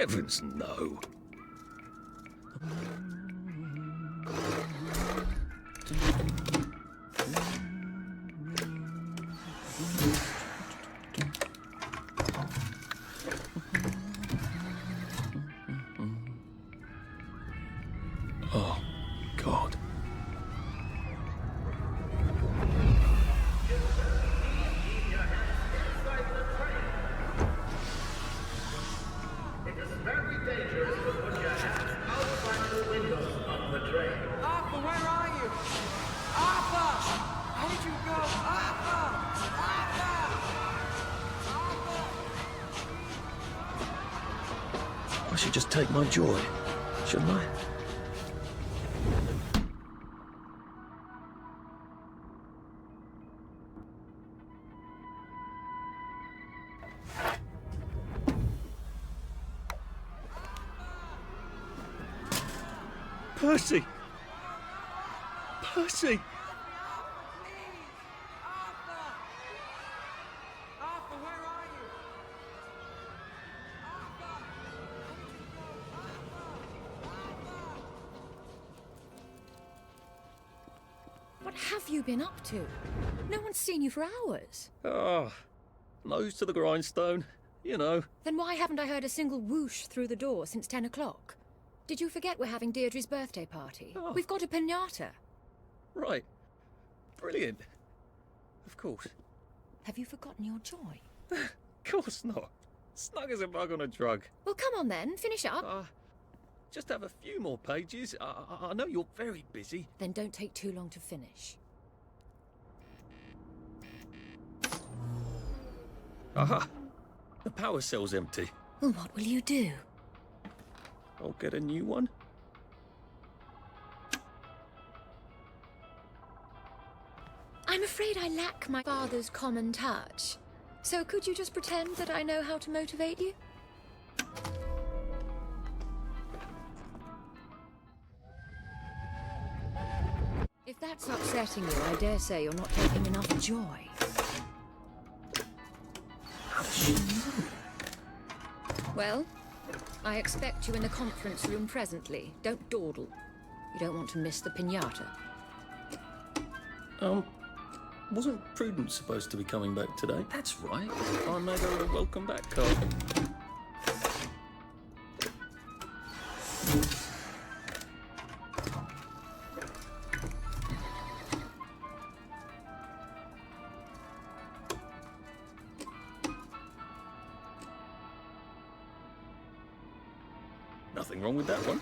Heavens, no. Oh, God. I should just take my joy, shouldn't I? Percy! Percy! What have you been up to? No one's seen you for hours. Ah, nose to the grindstone, you know. Then why haven't I heard a single whoosh through the door since 10 o'clock? Did you forget we're having Deirdre's birthday party? Oh. We've got a pinьята. Right. Brilliant. Of course. Have you forgotten your joy? Of course not. Snug as a bug on a drug. Well, come on then, finish up. Just have a few more pages. I know you're very busy. Then don't take too long to finish. Aha! The power cell's empty. Well, what will you do? I'll get a new one. I'm afraid I lack my father's common touch. So could you just pretend that I know how to motivate you? If that's upsetting you, I dare say you're not taking enough joy. How does she know? Well, I expect you in the conference room presently. Don't dawdle. You don't want to miss the pinьята. Wasn't Prudence supposed to be coming back today? That's right. I made her a welcome back card. Nothing wrong with that one.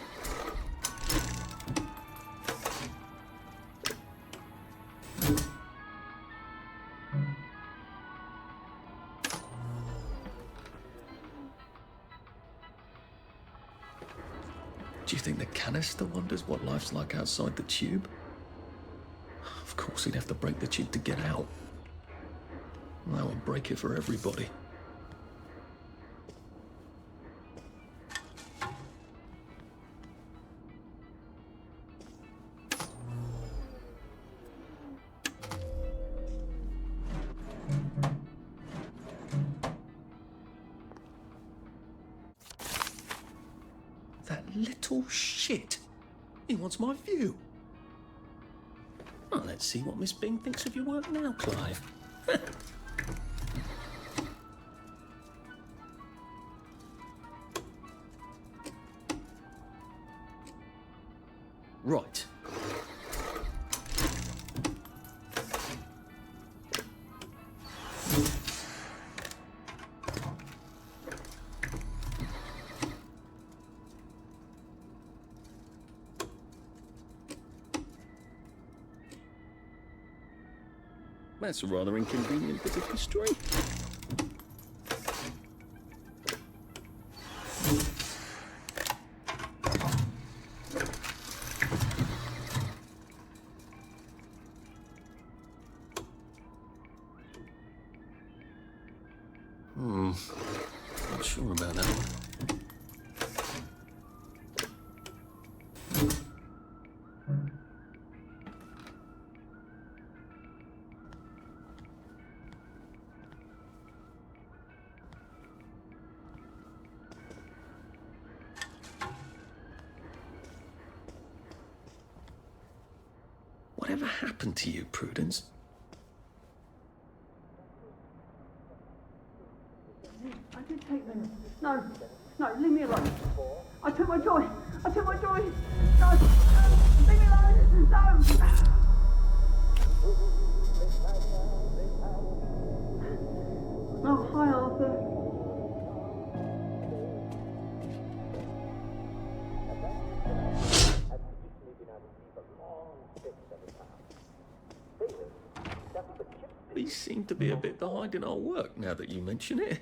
Do you think the canister wonders what life's like outside the tube? Of course he'd have to break the tube to get out. That would break it for everybody. That little shit. He wants my view. Well, let's see what Miss Bing thinks of your work now, Clive. Right. That's a rather inconvenient bit of history. Not sure about that one. Whatever happened to you, Prudence? I did take them. No, leave me alone. I took my joy. No, leave me alone. No. Oh, hi, Arthur. We seem to be a bit behind in our work now that you mention it.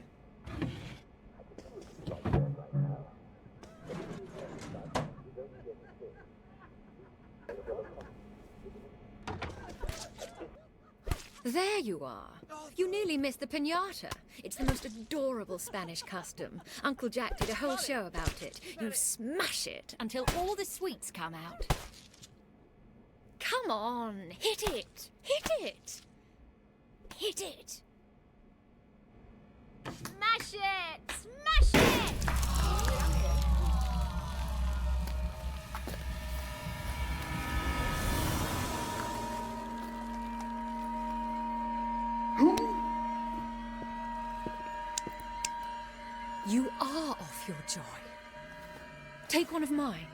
There you are. You nearly missed the pinьята. It's the most adorable Spanish custom. Uncle Jack did a whole show about it. You smash it until all the sweets come out. Come on, hit it! Hit it! Hit it! Smash it! Smash it! You are off your joy. Take one of mine.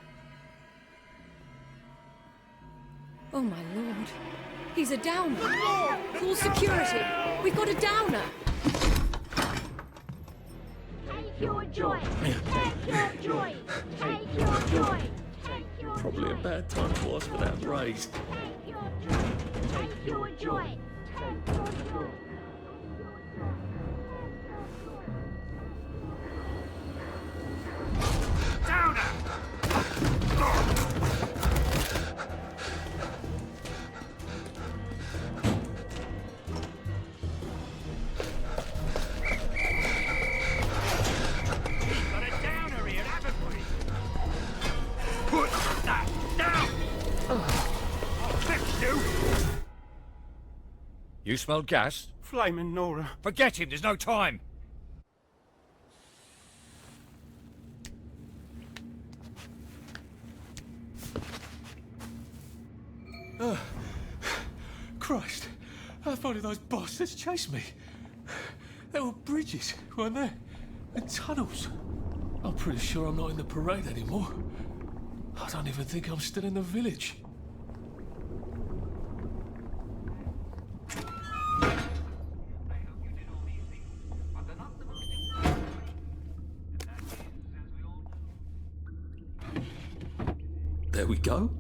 Oh, my lord. He's a downer. Call security. We've got a downer. Take your joy. Take your joy. Take your joy. Take your Probably a bad time for us for that raised. Take your joy. Take your joy. Take your joy. You smell gas? Flaming Nora. Forget him, there's no time. Christ, how far did those bastards chase me? There were bridges, weren't there? And tunnels. I'm pretty sure I'm not in the parade anymore. I don't even think I'm still in the village. There we go.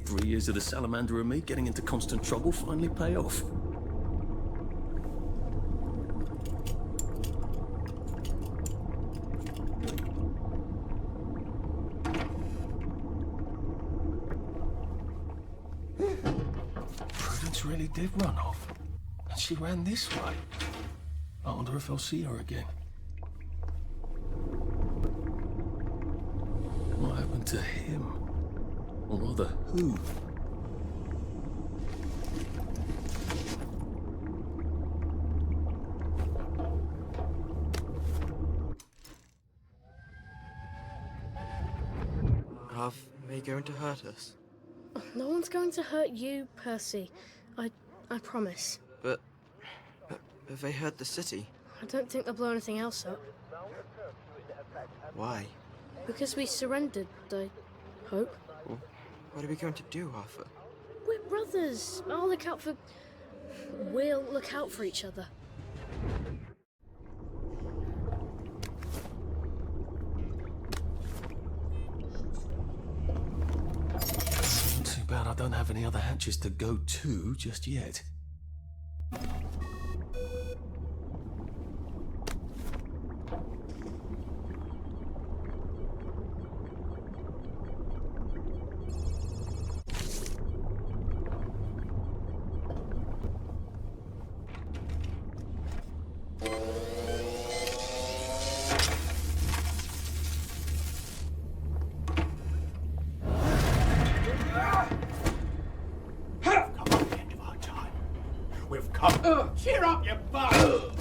3 years of the salamander and me getting into constant trouble finally pay off. Prudence really did run off. And she ran this way. I wonder if I'll see her again. What happened to him? Or rather, who? Are they going to hurt us? No one's going to hurt you, Percy. I promise. But have they hurt the city? I don't think they'll blow anything else up. Why? Because we surrendered, I hope. Well, what are we going to do, Arthur? We're brothers. We'll look out for each other. Too bad I don't have any other hatches to go to just yet. Cheer up, you bug!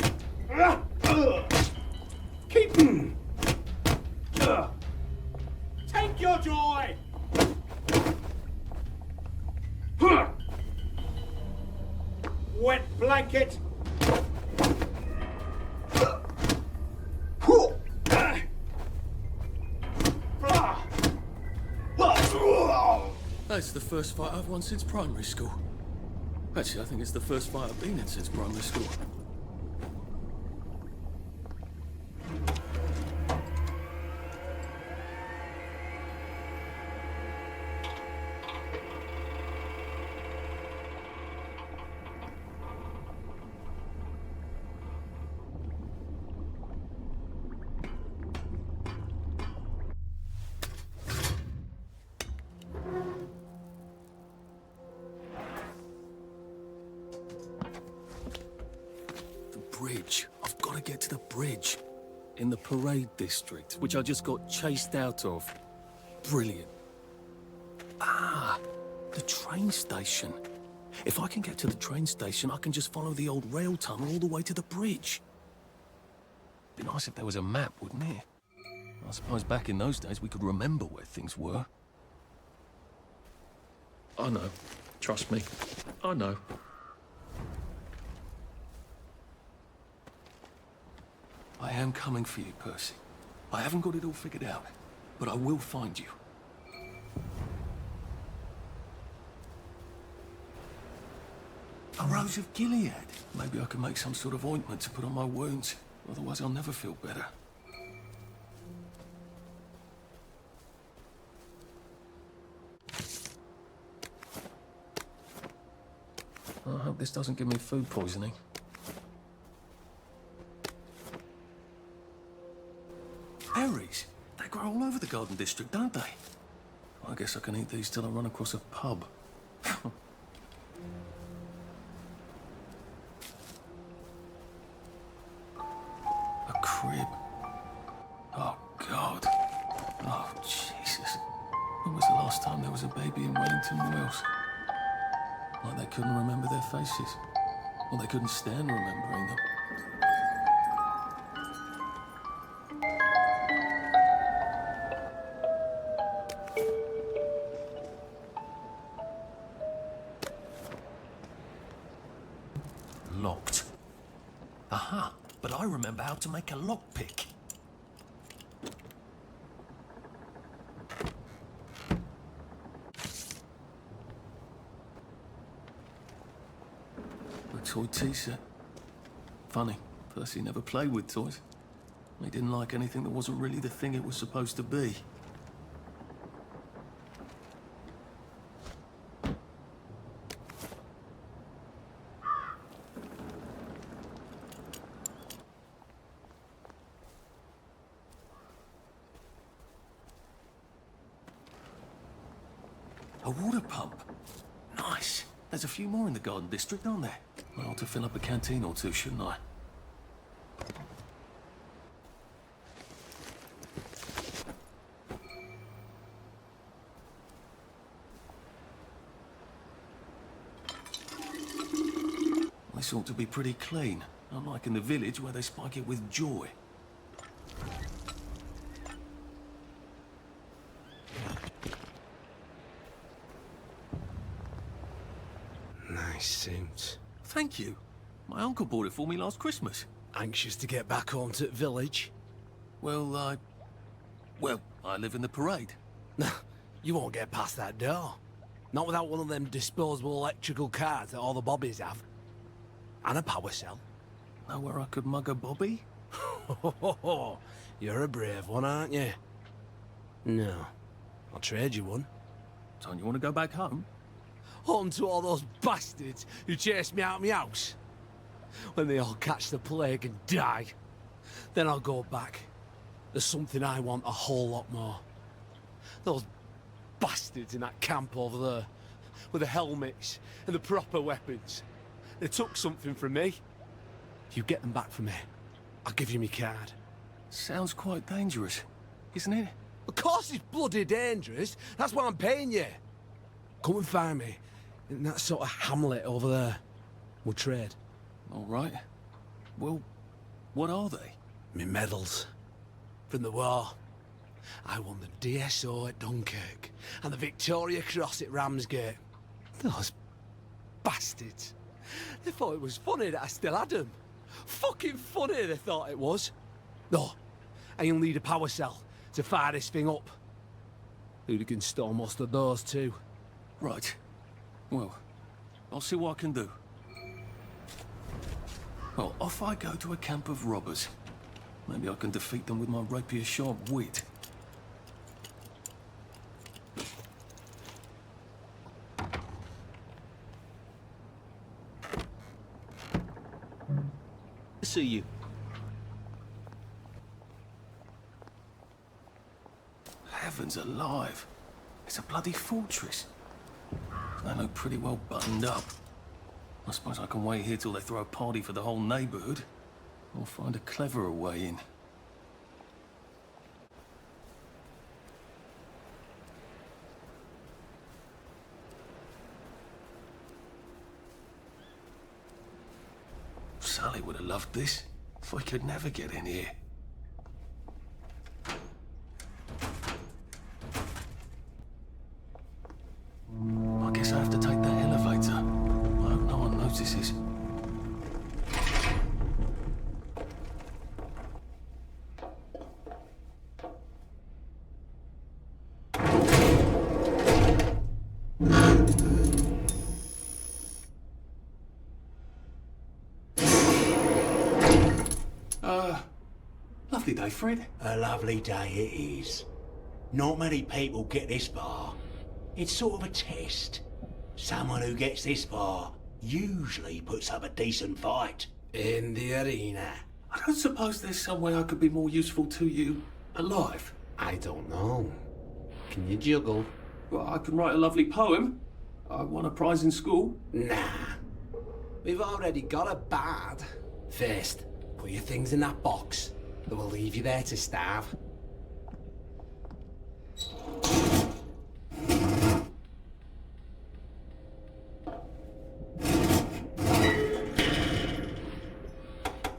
Keep... Take your joy! blanket! That's the first fight I've won since primary school. Actually, I think it's the first fight I've been in since primary school. Bridge. I've got to get to the bridge. In the parade district, which I just got chased out of. Brilliant. Ah, the train station. If I can get to the train station, I can just follow the old rail tunnel all the way to the bridge. Be nice if there was a map, wouldn't it? I suppose back in those days we could remember where things were. I know. Trust me. I know. I am coming for you, Percy. I haven't got it all figured out, but I will find you. A rose of Gilead. Maybe I can make some sort of ointment to put on my wounds. Otherwise I'll never feel better. I hope this doesn't give me food poisoning. Berries? They grow all over the Garden District, don't they? I guess I can eat these till I run across a pub. A crib. Oh, God. Oh, Jesus. When was the last time there was a baby in Wellington Wells? Like they couldn't remember their faces. Or they couldn't stand remembering them. Locked. Aha, but I remember how to make a lockpick. A toy tea set. Funny, Percy never played with toys. He didn't like anything that wasn't really the thing it was supposed to be. A water pump. Nice. There's a few more in the Garden District, aren't there? I ought to fill up a canteen or two, shouldn't I? This ought to be pretty clean, unlike in the village where they spike it with joy. Nice suit. Thank you. My uncle bought it for me last Christmas. Anxious to get back home to the village? Well, I live in the parade. You won't get past that door. Not without one of them disposable electrical cars that all the bobbies have. And a power cell. Know where I could mug a bobby? You're a brave one, aren't you? No. I'll trade you one. Don't you want to go back home? Home to all those bastards who chased me out of my house. When they all catch the plague and die, then I'll go back. There's something I want a whole lot more. Those bastards in that camp over there, with the helmets and the proper weapons. They took something from me. You get them back from me, I'll give you my card. Sounds quite dangerous, isn't it? Of course it's bloody dangerous. That's why I'm paying you. Come and find me in that sort of hamlet over there. We'll trade. All right. Well, what are they? Me medals. From the war. I won the DSO at Dunkirk and the Victoria Cross at Ramsgate. Those bastards. They thought it was funny that I still had them. Fucking funny, they thought it was. No, and you'll need a power cell to fire this thing up. Hooligans stole most of those too. Right. Well, I'll see what I can do. Well, off I go to a camp of robbers. Maybe I can defeat them with my rapier-sharp wit. See you. Heavens alive. It's a bloody fortress. They look pretty well buttoned up. I suppose I can wait here till they throw a party for the whole neighborhood. Or find a cleverer way in. Sally would have loved this. If we could never get in here. I guess I have to take the elevator. I hope no one notices. Lovely day, Fred. A lovely day it is. Not many people get this far. It's sort of a test. Someone who gets this far usually puts up a decent fight. In the arena. I don't suppose there's some way I could be more useful to you alive. I don't know. Can you juggle? Well, I can write a lovely poem. I won a prize in school. Nah. We've already got a bard. First, put your things in that box. That will leave you there to starve.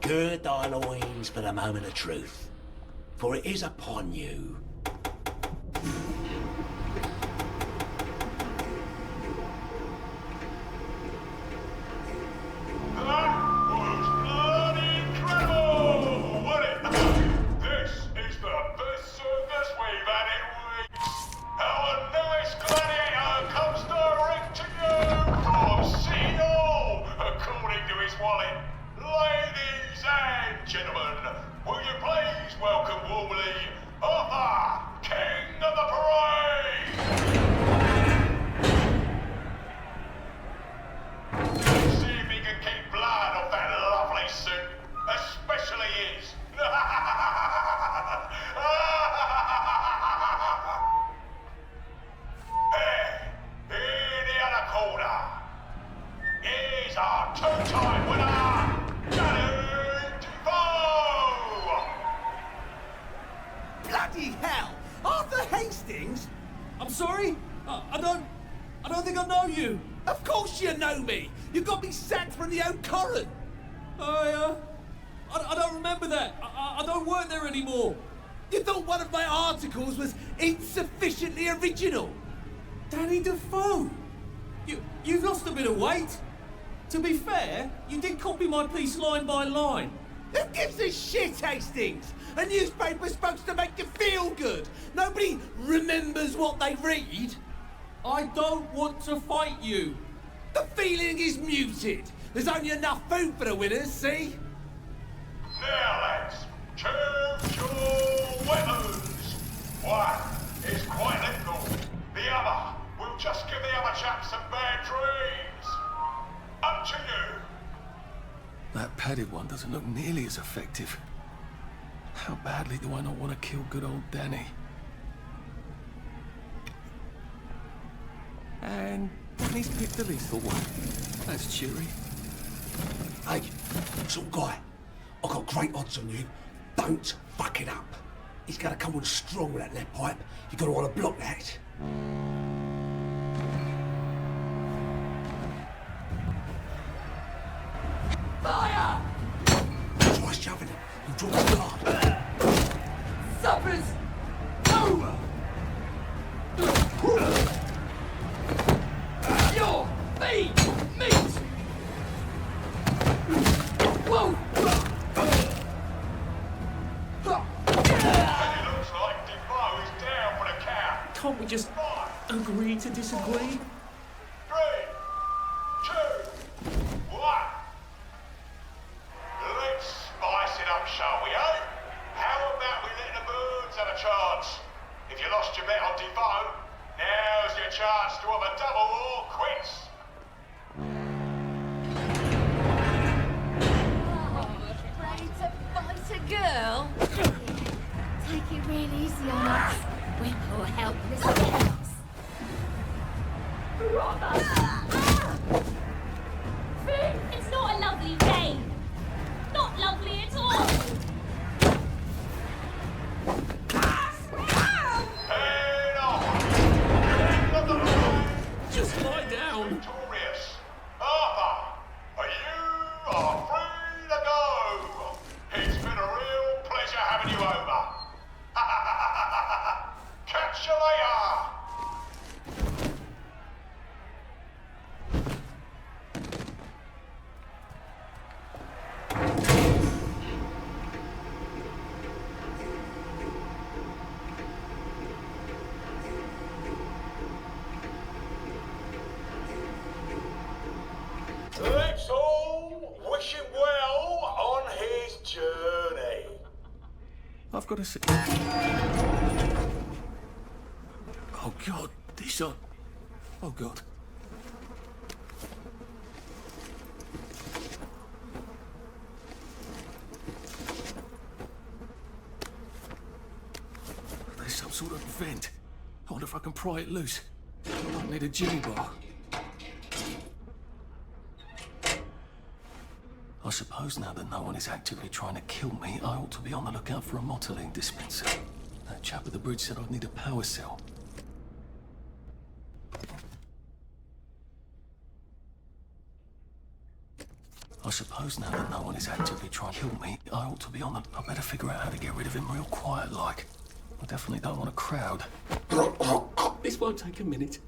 Gird thy loins for the moment of truth, for it is upon you. Was insufficiently original. Danny Defoe! You've lost a bit of weight. To be fair, you did copy my piece line by line. Who gives a shit, Hastings? A newspaper's supposed to make you feel good. Nobody remembers what they read. I don't want to fight you. The feeling is muted. There's only enough food for the winners, see? Now, lads, choose your weapons. One is quite lethal. The other will just give the other chap some bad dreams. Up to you. That padded one doesn't look nearly as effective. How badly do I not want to kill good old Danny? And Danny's picked the lethal one. That's cheery. Hey, some guy, I've got great odds on you. Don't fuck it up. He's gonna come on strong with that lead pipe. You're gonna want to block that. Fire! Try shoving him. You draw the guard. Suppers! No! Your feet meet! agree to disagree? 3, 2, 1. Let's spice it up, shall we, eh? How about we let the birds have a chance? If you lost your bet on Defoe, now's your chance to have a double or quits. Ready to fight a girl? Take it real easy on us. We're poor helpless girls. It's not a lovely game. Not lovely at all. Head off! End of the line! Just lie down. Victorious. Arthur, you are free to go. It's been a real pleasure having you over. Catch you later. Let's all wish him well on his journey. I've got to see. Oh God, these are. Oh God. There's some sort of vent. I wonder if I can pry it loose. I might need a jimmy bar. I suppose now that no one is actively trying to kill me, I ought to be on the lookout for a motoline dispenser. That chap at the bridge said I'd need a power cell. I suppose now that no one is actively trying to kill me, I ought to be on the... I better figure out how to get rid of him real quiet like. I definitely don't want a crowd. This won't take a minute.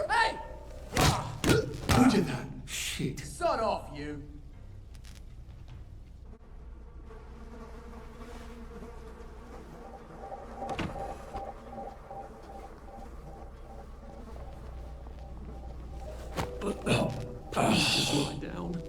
Hey! Who did that? Shit. Sod off, you. Just lie down.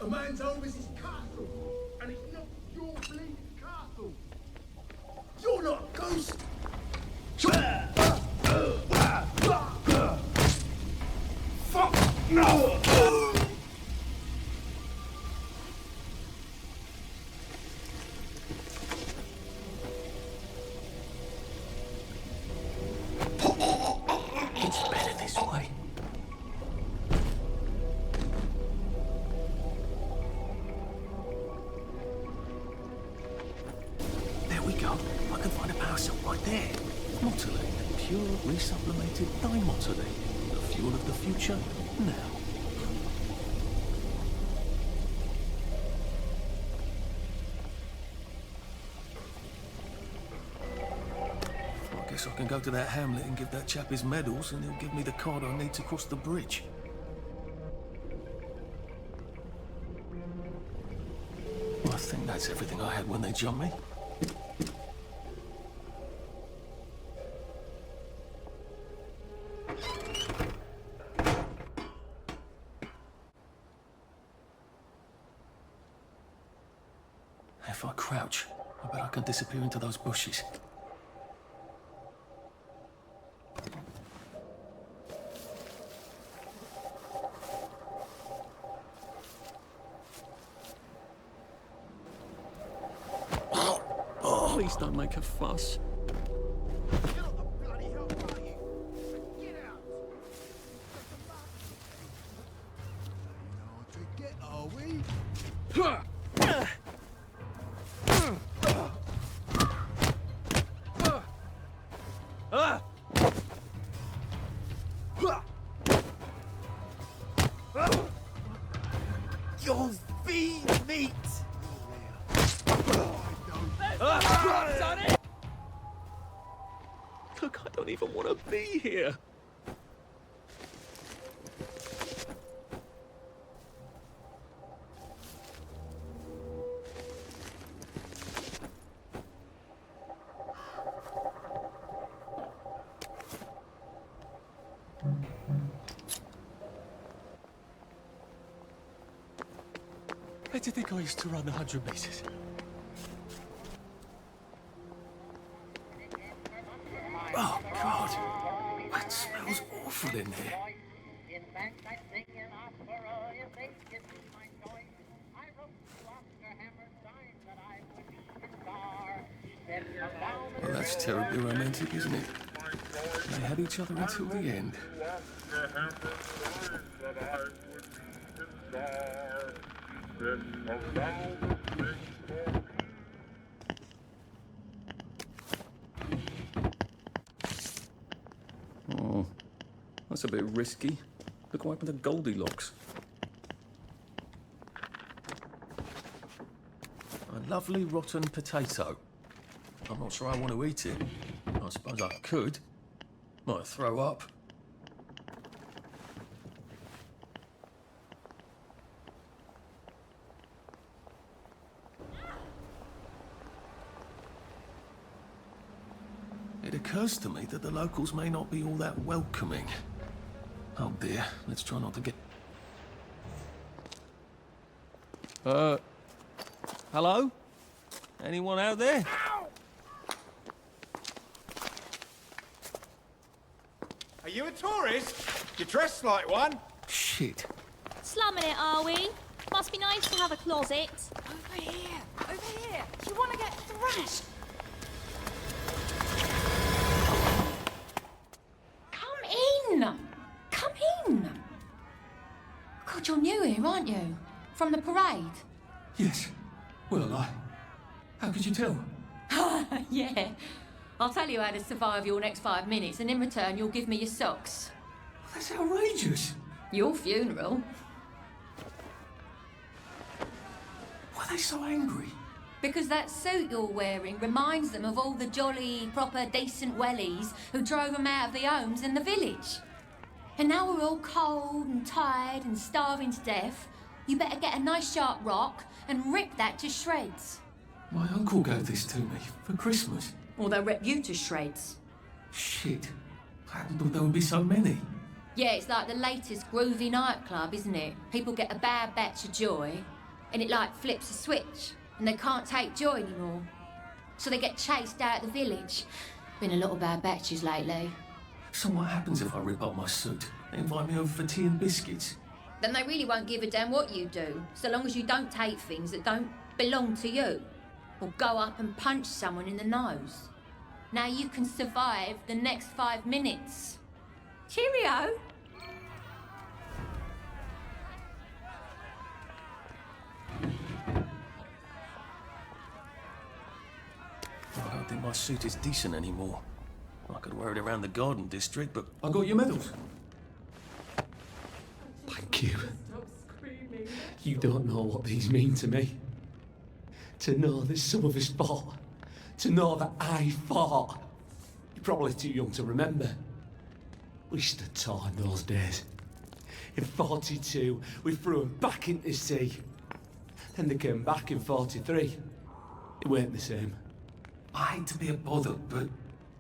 A man's home is his castle, and it's not your bleeding castle. You're not a ghost. Fuck no! It's better this way. I can find a power cell right there. Motoline, pure resublimated dimotoline. The fuel of the future, now. I guess I can go to that hamlet and give that chap his medals, and he'll give me the card I need to cross the bridge. Well, I think that's everything I had when they jumped me. If I crouch, I bet I can disappear into those bushes. Please don't make a fuss. Your feed meat! Look, I don't even want to be here. Where do you think I used to run 100 metres? Oh, God. That smells awful in there. Well, that's terribly romantic, isn't it? They had each other until the end. Oh, that's a bit risky. Look what happened to Goldilocks. A lovely rotten potato. I'm not sure I want to eat it. I suppose I could. Might throw up. It occurs to me that the locals may not be all that welcoming. Oh dear, let's try not to get... Hello? Anyone out there? Are you a tourist? You're dressed like one. Shit. Slumming it, are we? Must be nice to have a closet. Over here! Over here! You want to get thrashed? Come in! Come in! God, you're new here, aren't you? From the parade? Yes. Well, how could you tell? Yeah. I'll tell you how to survive your next 5 minutes, and in return, you'll give me your socks. That's outrageous. Your funeral. Why are they so angry? Because that suit you're wearing reminds them of all the jolly, proper, decent wellies who drove them out of their homes in the village. And now we're all cold and tired and starving to death. You better get a nice sharp rock and rip that to shreds. My uncle gave this to me for Christmas. Or they'll rip you to shreds. Shit. I hadn't thought there would be so many. Yeah, it's like the latest groovy nightclub, isn't it? People get a bad batch of joy, and it like flips a switch, and they can't take joy anymore. So they get chased out of the village. Been a lot of bad batches lately. So what happens if I rip up my suit? They invite me over for tea and biscuits. Then they really won't give a damn what you do, so long as you don't take things that don't belong to you. Or go up and punch someone in the nose. Now you can survive the next 5 minutes. Cheerio! I don't think my suit is decent anymore. I could wear it around the garden district, but... I got your medals. Thank you. You don't know what these mean to me. To know that some of us fought. To know that I fought. You're probably too young to remember. We stood tall in those days. In 42, we threw them back into the sea. Then they came back in 43. It weren't the same. I hate to be a bother, but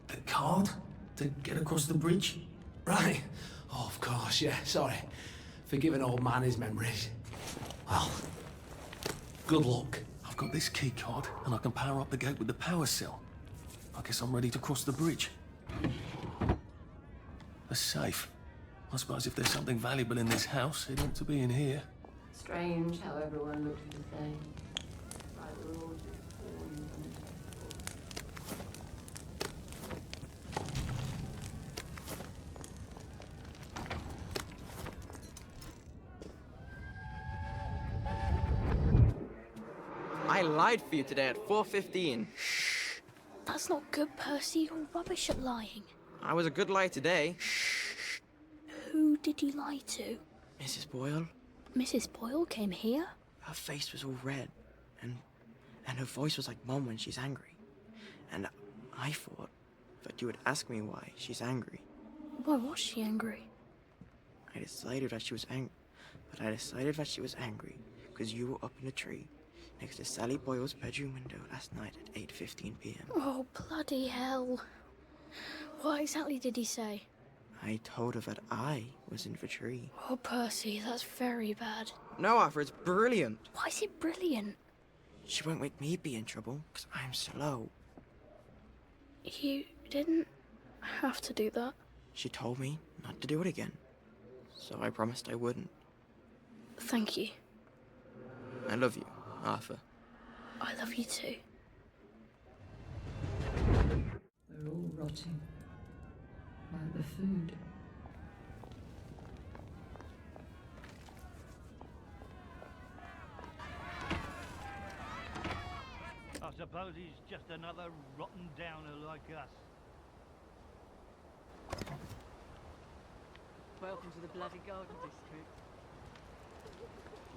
the card to get across the bridge? Right. Oh, of course, yeah, sorry. Forgive an old man his memories. Well, good luck. I've got this key card, and I can power up the gate with the power cell. I guess I'm ready to cross the bridge. A safe. I suppose if there's something valuable in this house, it ought to be in here. Strange how everyone looks the same. I lied for you today at 4:15. That's not good, Percy. You're rubbish at lying. I was a good lie today. Who did you lie to? Mrs. Boyle, Mrs. Boyle came here? her face was all red, and her voice was like Mom when she's angry. And I thought that you would ask me why she's angry. Why was she angry? I decided that she was angry, but I decided that she was angry because you were up in a tree next to Sally Boyle's bedroom window last night at 8:15 p.m. Oh, bloody hell. What exactly did he say? I told her that I was in the tree. Oh, Percy, that's very bad. No, Arthur, it's brilliant. Why is it brilliant? She won't make me be in trouble because I'm slow. You didn't have to do that. She told me not to do it again, so I promised I wouldn't. Thank you. I love you, Arthur. I love you too. We're all rotting. Like the food. I suppose he's just another rotten downer like us. Welcome to the bloody garden district.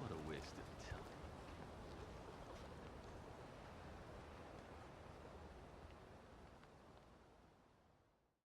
What a waste of time.